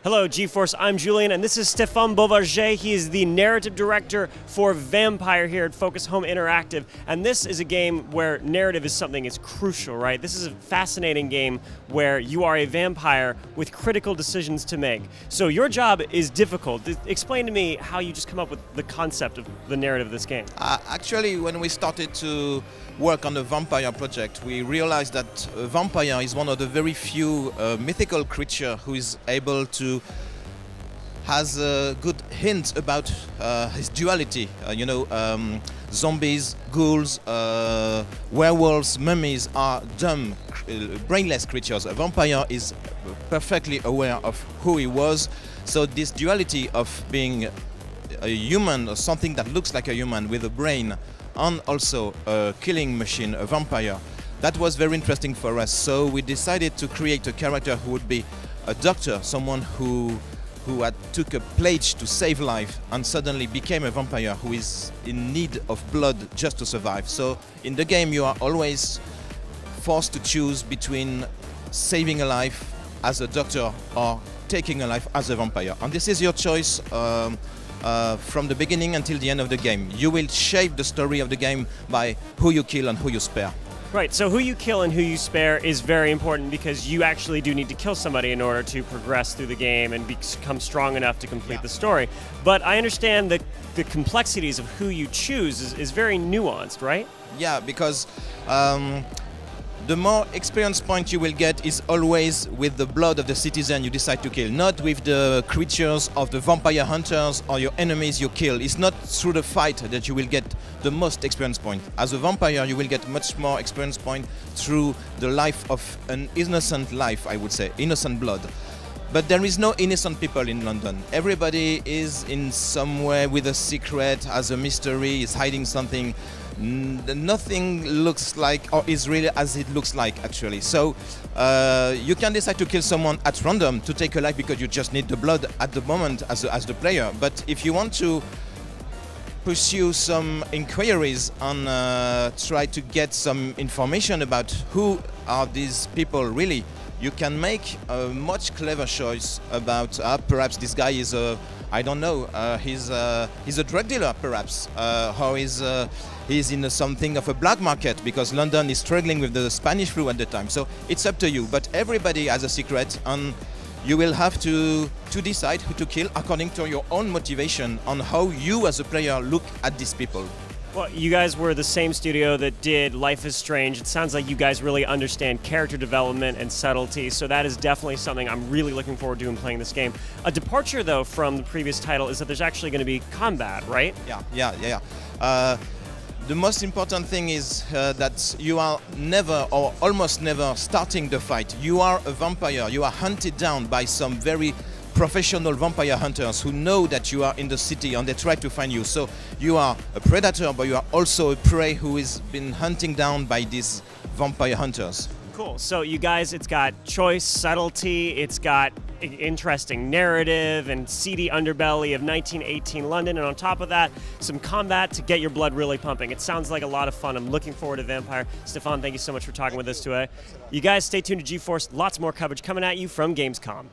Hello, GeForce. I'm Julian, and this is Stéphane Beauvarger. He is the narrative director for Vampyr here at Focus Home Interactive. And this is a game where narrative is something that's crucial, right? This is a fascinating game where you are a vampire with critical decisions to make. So your job is difficult. Explain to me how you just come up with the concept of the narrative of this game. Actually, when we started to work on the Vampyr project, we realized that Vampyr is one of the very few mythical creature who is able to has a good hint about his duality. Zombies, ghouls, werewolves, mummies are dumb, brainless creatures. A vampire is perfectly aware of who he was. So this duality of being a human, or something that looks like a human with a brain, and also a killing machine, a vampire, that was very interesting for us. So we decided to create a character who would be a doctor, someone who had took a pledge to save life and suddenly became a vampire who is in need of blood just to survive. So in the game you are always forced to choose between saving a life as a doctor or taking a life as a vampire. And this is your choice from the beginning until the end of the game. You will shape the story of the game by who you kill and who you spare. Right, so who you kill and who you spare is very important because you actually do need to kill somebody in order to progress through the game and become strong enough to complete the story. But I understand that the complexities of who you choose is very nuanced, right? Yeah, because the more experience point you will get is always with the blood of the citizen you decide to kill, not with the creatures of the vampire hunters or your enemies you kill. It's not through the fight that you will get the most experience point. As a vampire, you will get much more experience point through the life of an innocent life, I would say, innocent blood. But there is no innocent people in London. Everybody is in some way with a secret, has a mystery, is hiding something. Nothing looks like or is really as it looks like actually. So you can decide to kill someone at random to take a life because you just need the blood at the moment as the player. But if you want to pursue some inquiries and try to get some information about who are these people really, you can make a much clever choice about perhaps this guy is a, I don't know, he's a drug dealer perhaps, or he's in something of a black market because London is struggling with the Spanish flu at the time. So it's up to you, but everybody has a secret and you will have to decide who to kill according to your own motivation on how you as a player look at these people. Well, you guys were the same studio that did Life is Strange. It sounds like you guys really understand character development and subtlety, so that is definitely something I'm really looking forward to in playing this game. A departure, though, from the previous title is that there's actually going to be combat, right? Yeah. The most important thing is that you are never or almost never starting the fight. You are a vampire. You are hunted down by some very professional vampire hunters who know that you are in the city and they try to find you. So you are a predator, but you are also a prey who is been hunting down by these vampire hunters. Cool. So you guys, it's got choice, subtlety, it's got interesting narrative and seedy underbelly of 1918 London, and on top of that, some combat to get your blood really pumping. It sounds like a lot of fun. I'm looking forward to Vampyr. Stéphane, thank you so much for talking with us today. You guys stay tuned to GeForce. Lots more coverage coming at you from Gamescom.